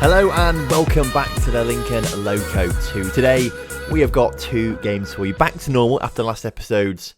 Hello and welcome back to the Lincoln Loco 2. Today we have got two games for you. Back to normal after last episode's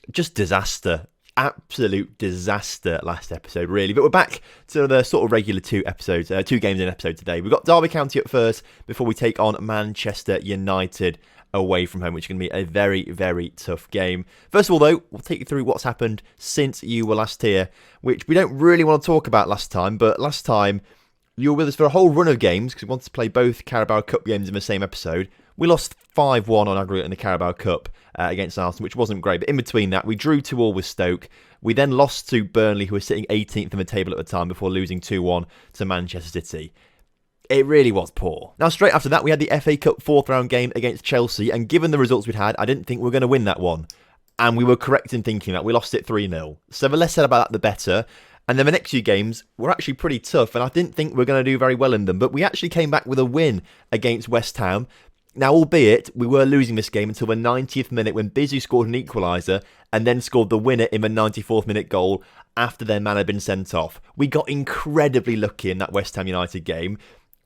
just disaster. Absolute disaster last episode, really. But we're back to the sort of regular two games in episode today. We've got Derby County at first before we take on Manchester United away from home, which is going to be a very, very tough game. First of all, though, we'll take you through what's happened since you were last here, which we don't really want to talk about last time, but last time you were with us for a whole run of games because we wanted to play both Carabao Cup games in the same episode. We lost 5-1 on aggregate in the Carabao Cup against Arsenal, which wasn't great. But in between that, we drew 2-2 with Stoke. We then lost to Burnley, who were sitting 18th in the table at the time, before losing 2-1 to Manchester City. It really was poor. Now, straight after that, we had the FA Cup fourth round game against Chelsea. And given the results we'd had, I didn't think we were going to win that one. And we were correct in thinking that. We lost it 3-0. So the less said about that, the better. And then the next few games were actually pretty tough, and I didn't think we were going to do very well in them. But we actually came back with a win against West Ham. Now, albeit, we were losing this game until the 90th minute when Bizu scored an equaliser and then scored the winner in the 94th minute goal after their man had been sent off. We got incredibly lucky in that West Ham United game.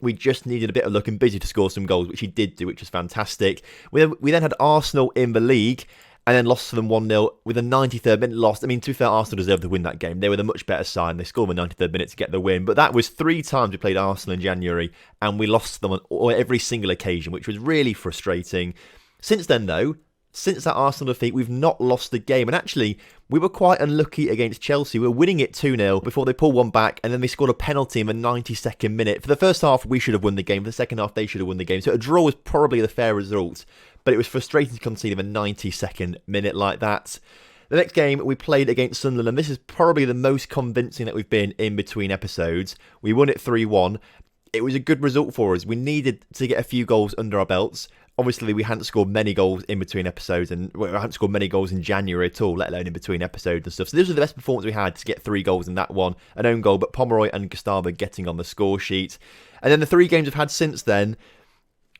We just needed a bit of luck and Bizu to score some goals, which he did do, which was fantastic. We then had Arsenal in the league, and then lost to them 1-0 with a 93rd minute loss. I mean, to be fair, Arsenal deserved to win that game. They were the much better side, and they scored in the 93rd minute to get the win. But that was 3 times we played Arsenal in January, and we lost them on every single occasion, which was really frustrating. Since then, though, since that Arsenal defeat, we've not lost the game. And actually, we were quite unlucky against Chelsea. We were winning it 2-0 before they pulled one back, and then they scored a penalty in the 92nd minute. For the first half, we should have won the game. For the second half, they should have won the game. So a draw was probably the fair result. But it was frustrating to concede in the 92nd minute like that. The next game we played against Sunderland, and this is probably the most convincing that we've been in between episodes. We won it 3-1. It was a good result for us. We needed to get a few goals under our belts. Obviously, we hadn't scored many goals in between episodes, and we hadn't scored many goals in January at all, let alone in between episodes and stuff. So this was the best performance we had to get 3 goals in that one. An own goal, but Pomeroy and Gustavo getting on the score sheet. And then the 3 games we've had since then,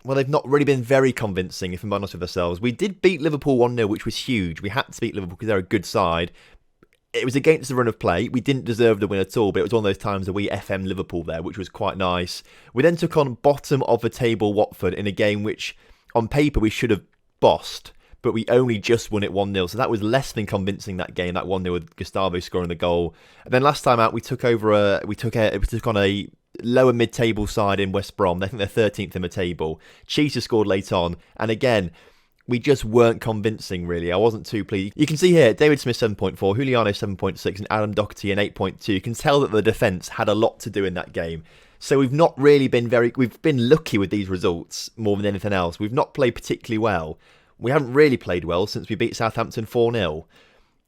well, they've not really been very convincing, if I'm honest with ourselves. We did beat Liverpool 1-0, which was huge. We had to beat Liverpool because they're a good side. It was against the run of play. We didn't deserve the win at all, but it was one of those times that we FM Liverpool there, which was quite nice. We then took on bottom of the table Watford in a game which, on paper, we should have bossed, but we only just won it 1-0. So that was less than convincing, that game, that 1-0 with Gustavo scoring the goal. And then last time out, we took on a lower mid-table side in West Brom. I think they're 13th in the table. Cheetah scored late on, and again, we just weren't convincing, really. I wasn't too pleased. You can see here, David Smith 7.4, Juliano 7.6, and Adam Doherty an 8.2. You can tell that the defence had a lot to do in that game. So we've not really been we've been lucky with these results more than anything else. We've not played particularly well. We haven't really played well since we beat Southampton 4-0.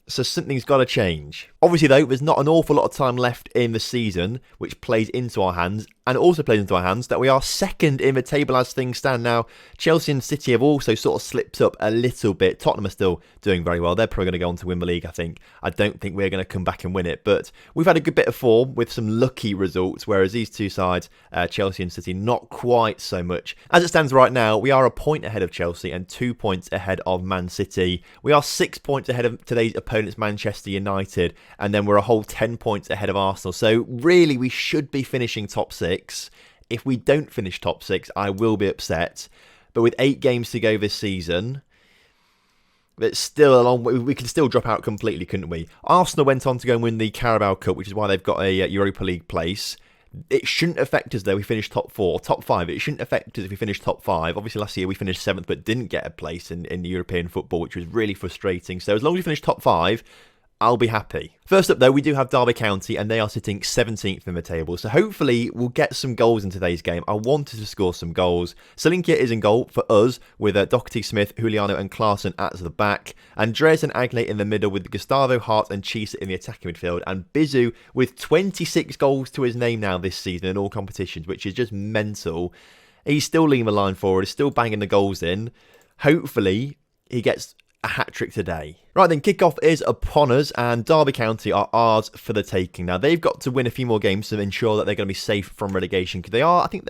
So something's got to change. Obviously, though, there's not an awful lot of time left in the season, which plays into our hands, and also plays into our hands that we are second in the table as things stand now. Chelsea and City have also sort of slipped up a little bit. Tottenham are still doing very well. They're probably going to go on to win the league, I think. I don't think we're going to come back and win it, but we've had a good bit of form with some lucky results, whereas these two sides, Chelsea and City, not quite so much. As it stands right now, we are a point ahead of Chelsea and 2 points ahead of Man City. We are 6 points ahead of today's opponents, Manchester United, and then we're a whole 10 points ahead of Arsenal. So really, we should be finishing top 6. If we don't finish top 6, I will be upset. But with 8 games to go this season, it's still a long way. We can still drop out completely, couldn't we? Arsenal went on to go and win the Carabao Cup, which is why they've got a Europa League place. It shouldn't affect us, though, we finished top 4, top 5. It shouldn't affect us if we finished top 5. Obviously, last year we finished 7th, but didn't get a place in European football, which was really frustrating. So as long as we finish top 5, I'll be happy. First up, though, we do have Derby County, and they are sitting 17th in the table. So hopefully we'll get some goals in today's game. I wanted to score some goals. Solinka is in goal for us, with Doherty, Smith, Juliano and Klaassen at the back. Andreas and Agne in the middle, with Gustavo, Hart and Cheetah in the attacking midfield. And Bizu with 26 goals to his name now this season in all competitions, which is just mental. He's still leading the line forward. He's still banging the goals in. Hopefully he gets a hat-trick today. Right then, kickoff is upon us, and Derby County are ours for the taking. Now, they've got to win a few more games to ensure that they're going to be safe from relegation, because they are, I think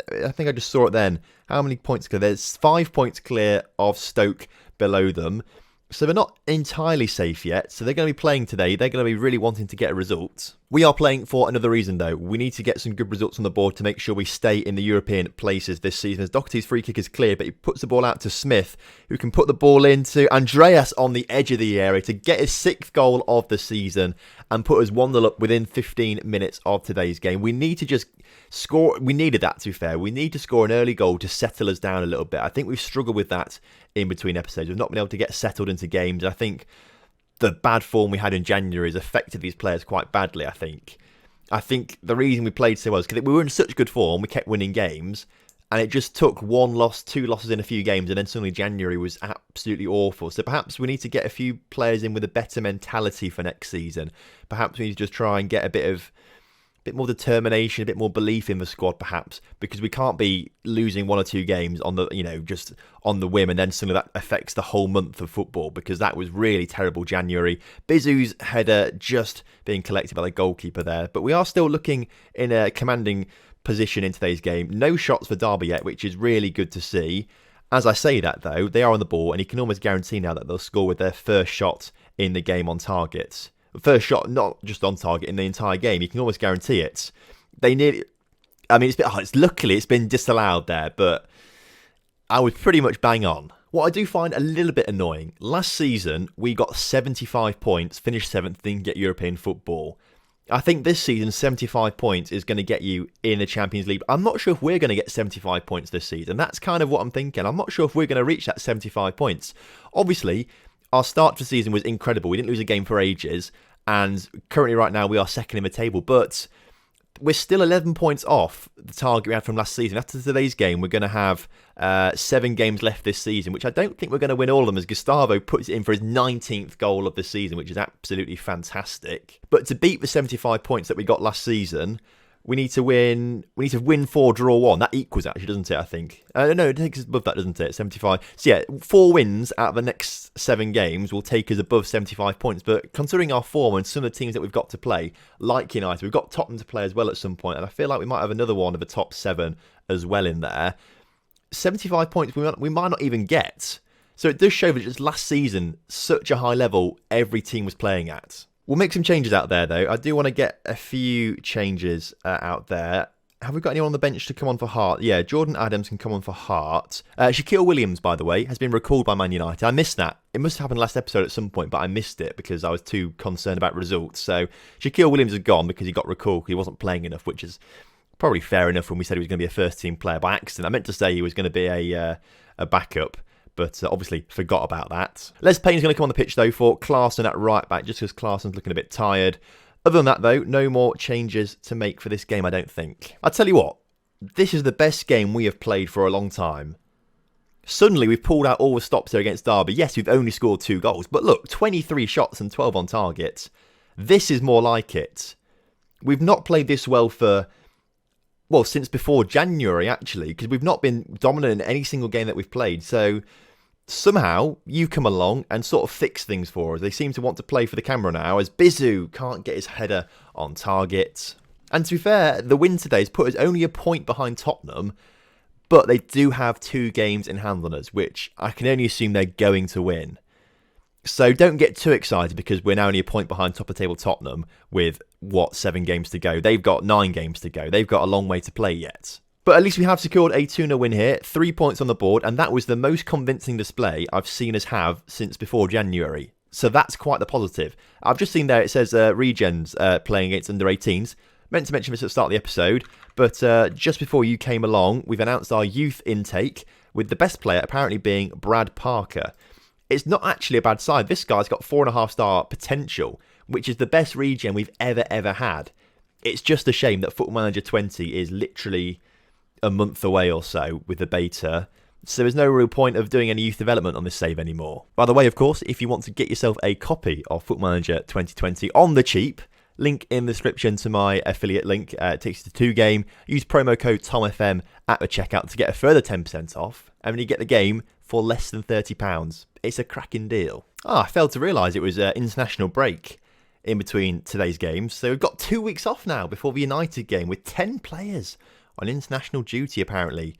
I just saw it then. How many points clear? There's 5 points clear of Stoke below them. So they're not entirely safe yet. So they're going to be playing today. They're going to be really wanting to get a result. We are playing for another reason, though. We need to get some good results on the board to make sure we stay in the European places this season. As Doherty's free kick is clear, but he puts the ball out to Smith, who can put the ball into Andreas on the edge of the area to get his 6th goal of the season and put us 1-0 up within 15 minutes of today's game. We need to just score. We needed that, to be fair. We need to score an early goal to settle us down a little bit. I think we've struggled with that in between episodes. We've not been able to get settled into games. I think the bad form we had in January has affected these players quite badly, I think the reason we played so well is because we were in such good form, we kept winning games, and it just took 1 loss, 2 losses in a few games, and then suddenly January was absolutely awful. So perhaps we need to get a few players in with a better mentality for next season. Perhaps we need to just try and get a bit more determination, a bit more belief in the squad, perhaps, because we can't be losing 1 or 2 games on the, just on the whim, and then suddenly that affects the whole month of football, because that was really terrible January. Bizu's header just being collected by the goalkeeper there, but we are still looking in a commanding position in today's game. No shots for Derby yet, which is really good to see. As I say that, though, they are on the ball, and you can almost guarantee now that they'll score with their first shot in the game on target. First shot, not just on target in the entire game. You can almost guarantee it. They nearly... I mean, luckily it's been disallowed there, but I was pretty much bang on. What I do find a little bit annoying, last season we got 75 points, finished 7th, didn't get European football. I think this season 75 points is going to get you in the Champions League. I'm not sure if we're going to get 75 points this season. That's kind of what I'm thinking. I'm not sure if we're going to reach that 75 points. Obviously, our start to the season was incredible. We didn't lose a game for ages, and currently right now we are 2nd in the table, but we're still 11 points off the target we had from last season. After today's game, we're going to have 7 games left this season, which I don't think we're going to win all of them, as Gustavo puts it in for his 19th goal of the season, which is absolutely fantastic. But to beat the 75 points that we got last season, we need to win 4, draw 1. That equals, actually, doesn't it, I think? No, it takes us above that, doesn't it? 75. So yeah, 4 wins out of the next 7 games will take us above 75 points. But considering our form and some of the teams that we've got to play, like United, we've got Tottenham to play as well at some point, and I feel like we might have another one of the top 7 as well in there. 75 points we might not even get. So it does show that just last season, such a high level every team was playing at. We'll make some changes out there, though. I do want to get a few changes out there. Have we got anyone on the bench to come on for Hart? Yeah, Jordan Adams can come on for Hart. Shaquille Williams, by the way, has been recalled by Man United. I missed that. It must have happened last episode at some point, but I missed it because I was too concerned about results. So Shaquille Williams is gone because he got recalled because he wasn't playing enough, which is probably fair enough when we said he was going to be a first-team player by accident. I meant to say he was going to be a backup, but obviously forgot about that. Les Payne's going to come on the pitch, though, for Klaassen at right back, just because Klaassen's looking a bit tired. Other than that, though, no more changes to make for this game, I don't think. I'll tell you what, this is the best game we have played for a long time. Suddenly, we've pulled out all the stops there against Derby. Yes, we've only scored 2 goals, but look, 23 shots and 12 on target. This is more like it. We've not played this well since before January, actually, because we've not been dominant in any single game that we've played, so somehow you come along and sort of fix things for us. They seem to want to play for the camera now, as Bizu can't get his header on target. And to be fair, the win today has put us only a point behind Tottenham, but they do have 2 games in hand on us, which I can only assume they're going to win. So don't get too excited because we're now only a point behind top of table Tottenham with, 7 games to go. They've got 9 games to go. They've got a long way to play yet. But at least we have secured a 2-0 win here, 3 points on the board, and that was the most convincing display I've seen us have since before January. So that's quite the positive. I've just seen there it says Regens playing against under 18s. Meant to mention this at the start of the episode, but just before you came along, we've announced our youth intake, with the best player apparently being Brad Parker. It's not actually a bad side. This guy's got 4.5-star potential, which is the best regen we've ever had. It's just a shame that Football Manager 20 is literally a month away or so with the beta, so there's no real point of doing any youth development on this save anymore. By the way, of course, if you want to get yourself a copy of Football Manager 2020 on the cheap, link in the description to my affiliate link. It takes you to 2 game. Use promo code TomFM at the checkout to get a further 10% off, and then you get the game for less than £30. It's a cracking deal. I failed to realise it was an international break in between today's games, so we've got 2 weeks off now before the United game with 10 players on international duty, apparently.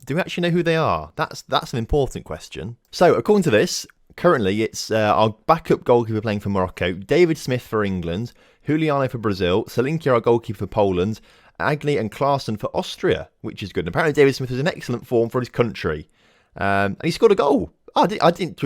Do we actually know who they are? That's an important question. So, according to this, Currently, it's our backup goalkeeper playing for Morocco, David Smith for England, Juliano for Brazil, Selinki our goalkeeper for Poland, Agli and Klaassen for Austria, which is good. And apparently David Smith was in excellent form for his country. And he scored a goal. To be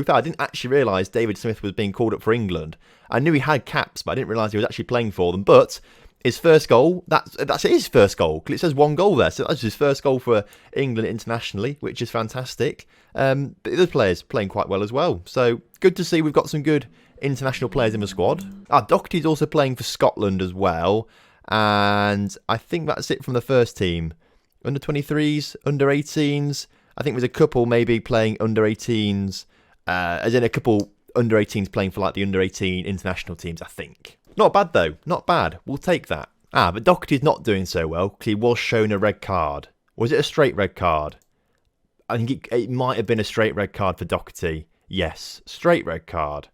fair, I didn't actually realise David Smith was being called up for England. I knew he had caps, but I didn't realise he was actually playing for them. But his first goal, that's his first goal. It says 1 goal there, so that's his first goal for England internationally, which is fantastic. But the other players playing quite well as well. So good to see we've got some good international players in the squad. Doherty's also playing for Scotland as well. And I think that's it from the first team. Under 23s, under 18s. I think there's a couple maybe playing under 18s, as in a couple under 18s playing for like the under 18 international teams, I think. Not bad though, not bad. We'll take that. But Doherty's not doing so well because he was shown a red card. Was it a straight red card? I think it might have been a straight red card for Doherty. Yes, straight red card.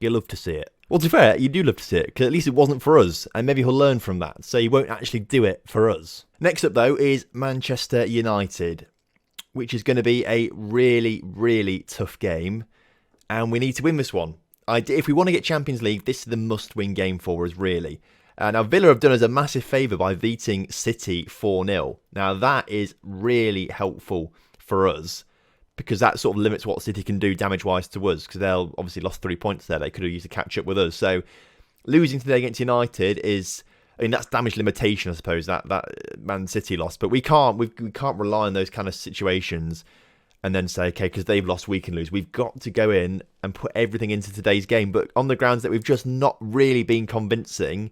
You love to see it. Well, to be fair, you do love to see it, because at least it wasn't for us, and maybe he'll learn from that, so he won't actually do it for us. Next up, though, is Manchester United, which is going to be a really, really tough game, and we need to win this one. If we want to get Champions League, this is the must-win game for us, really. Now, Villa have done us a massive favour by beating City 4-0. Now, that is really helpful for us, because that sort of limits what City can do damage-wise to us, because they'll obviously lost 3 points there. They could have used to catch up with us. So losing today against United is, I mean, that's damage limitation, I suppose, that Man City loss. But we can't rely on those kind of situations and then say, okay, because they've lost, we can lose. We've got to go in and put everything into today's game. But on the grounds that we've just not really been convincing.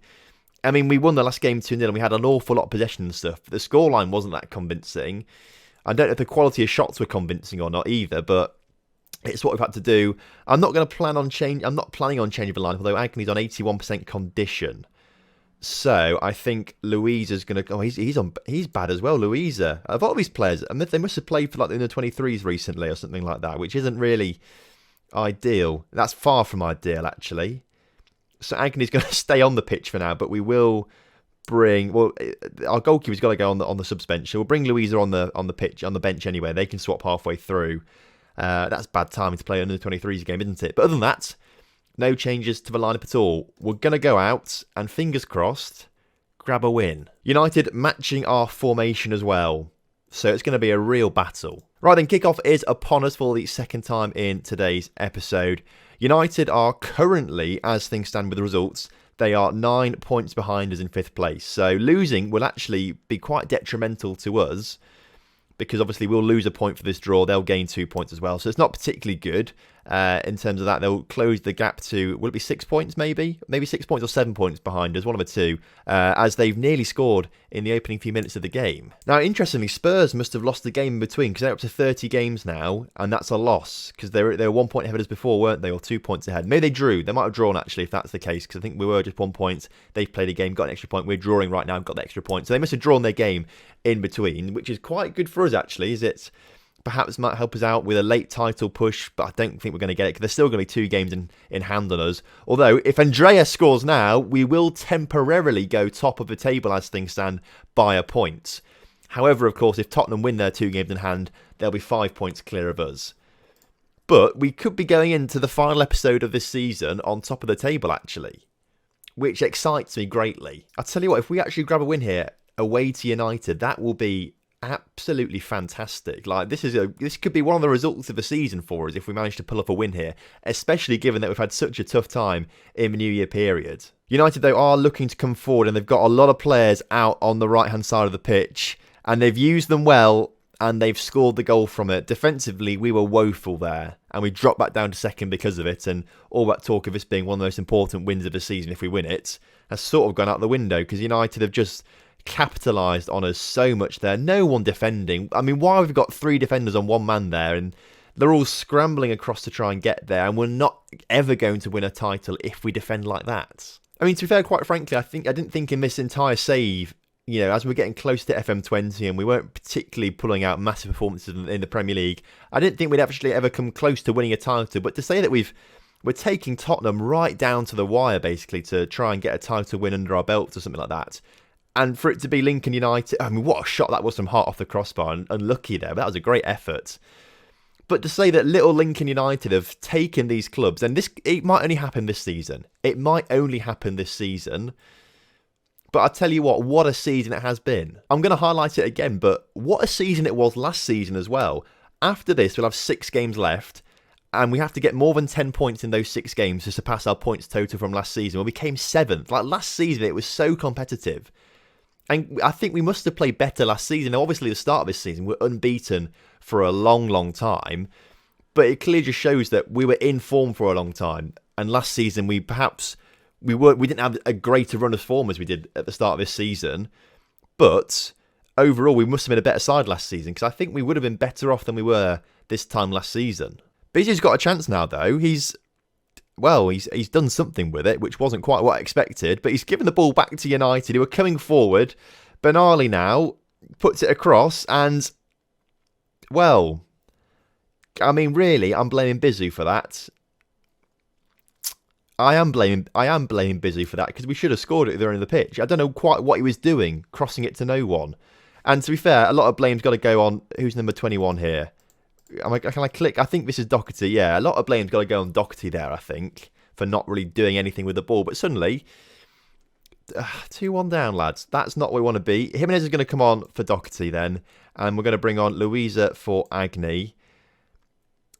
I mean, we won the last game 2-0 and we had an awful lot of possession and stuff. But the scoreline wasn't that convincing. I don't know if the quality of shots were convincing or not either, but it's what we've had to do. I'm not planning on changing the lineup, although Agne's on 81% condition. So I think Louisa's going to. Oh, he's bad as well. Louisa. Of all these players, I mean, they must have played for like the under 23s recently or something like that, which isn't really ideal. That's far from ideal, actually. So Agne's going to stay on the pitch for now, but we will bring. Well, our goalkeeper's got to go on the subs bench. So we'll bring Louisa on the pitch, on the bench anyway. They can swap halfway through. That's bad timing to play under the 23s game, isn't it? But other than that, no changes to the lineup at all. We're going to go out and, fingers crossed, grab a win. United matching our formation as well. So it's going to be a real battle. Right then, kickoff is upon us for the second time in today's episode. United are currently, as things stand with the results, they are 9 points behind us in 5th place. So losing will actually be quite detrimental to us, because obviously we'll lose a point for this draw. They'll gain 2 points as well. So it's not particularly good in terms of that. They'll close the gap to, will it be 6 points maybe? Maybe 6 points or 7 points behind us, one of the two, as they've nearly scored in the opening few minutes of the game. Now, interestingly, Spurs must have lost the game in between, because they're up to 30 games now, and that's a loss, because they were 1 point ahead of us before, weren't they? Or 2 points ahead. Maybe they drew. They might have drawn, actually, if that's the case, because I think we were just 1 point. They've played a game, got an extra point. We're drawing right now, got the extra point. So they must have drawn their game in between, which is quite good for us, actually, is it? Perhaps might help us out with a late title push, but I don't think we're going to get it, because there's still going to be 2 games in hand on us. Although, if Andreas scores now, we will temporarily go top of the table as things stand by a point. However, of course, if Tottenham win their 2 games in hand, they'll be 5 points clear of us. But we could be going into the final episode of this season on top of the table, actually, which excites me greatly. I'll tell you what, if we actually grab a win here away to United, that will be absolutely fantastic. Like, this could be one of the results of the season for us if we manage to pull off a win here, especially given that we've had such a tough time in the New Year period. United, though, are looking to come forward, and they've got a lot of players out on the right-hand side of the pitch, and they've used them well, and they've scored the goal from it. Defensively, we were woeful there, and we dropped back down to second because of it, and all that talk of this being one of the most important wins of the season if we win it has sort of gone out the window, because United have just capitalised on us so much there. No one defending. I mean, why have we got 3 defenders on 1 man there, and they're all scrambling across to try and get there, and we're not ever going to win a title if we defend like that. I mean, to be fair, quite frankly, I didn't think in this entire save, you know, as we're getting close to FM20 and we weren't particularly pulling out massive performances in the Premier League, I didn't think we'd actually ever come close to winning a title. But to say that we're taking Tottenham right down to the wire, basically, to try and get a title win under our belts or something like that, and for it to be Lincoln United, I mean, what a shot that was from Hart off the crossbar, and unlucky there, but that was a great effort. But to say that little Lincoln United have taken these clubs, and it might only happen this season. It might only happen this season. But I tell you what a season it has been. I'm going to highlight it again, but what a season it was last season as well. After this, we'll have 6 games left, and we have to get more than 10 points in those 6 games to surpass our points total from last season, where we came 7th. Like last season, it was so competitive. And I think we must have played better last season. Now, obviously, the start of this season, we're unbeaten for a long, long time. But it clearly just shows that we were in form for a long time. And last season, we didn't have a greater run of form as we did at the start of this season. But overall, we must have been a better side last season, because I think we would have been better off than we were this time last season. Bizzy's got a chance now, though. He's done something with it, which wasn't quite what I expected, but he's given the ball back to United, who are coming forward. Benali now puts it across, and, well, I mean, really, I'm blaming Bizzy for that. I am blaming Bizzy for that, because we should have scored it at the end of the pitch. I don't know quite what he was doing, crossing it to no one. And to be fair, a lot of blame's got to go on, who's number 21 here? Can I click? I think this is Doherty. Yeah, a lot of blame's got to go on Doherty there, I think, for not really doing anything with the ball. But suddenly, 2-1 down, lads. That's not where we want to be. Jimenez is going to come on for Doherty then. And we're going to bring on Louisa for Agni.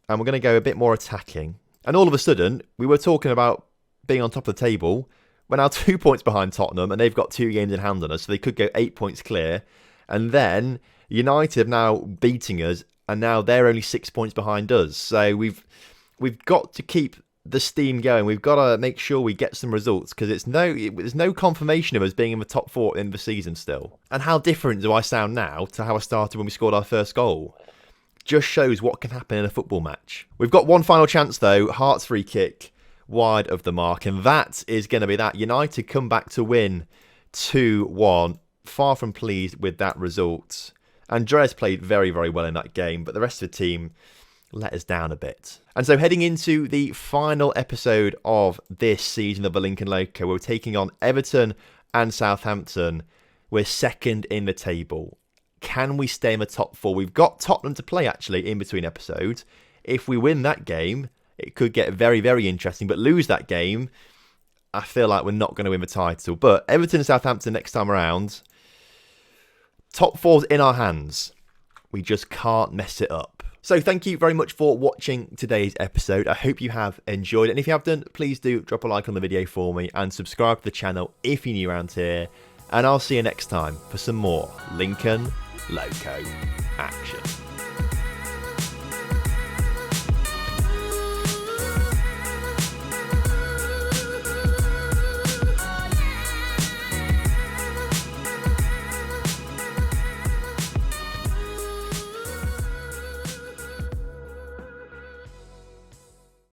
And we're going to go a bit more attacking. And all of a sudden, we were talking about being on top of the table. We're now 2 points behind Tottenham, and they've got 2 games in hand on us, so they could go 8 points clear. And then United now beating us, and now they're only 6 points behind us. So we've got to keep the steam going. We've got to make sure we get some results, because there's no confirmation of us being in the top 4 in the season still. And how different do I sound now to how I started when we scored our first goal? Just shows what can happen in a football match. We've got one final chance though. Hart's free kick wide of the mark, and that is going to be that. United come back to win 2-1. Far from pleased with that result. Andreas played very, very well in that game, but the rest of the team let us down a bit. And so heading into the final episode of this season of the Lincoln Loco, we're taking on Everton and Southampton. We're second in the table. Can we stay in the top 4? We've got Tottenham to play, actually, in between episodes. If we win that game, it could get very, very interesting. But lose that game, I feel like we're not going to win the title. But Everton and Southampton next time around, top 4's in our hands. We just can't mess it up. So thank you very much for watching today's episode. I hope you have enjoyed it. And if you have done, please do drop a like on the video for me and subscribe to the channel if you're new around here. And I'll see you next time for some more Lincoln Loco action.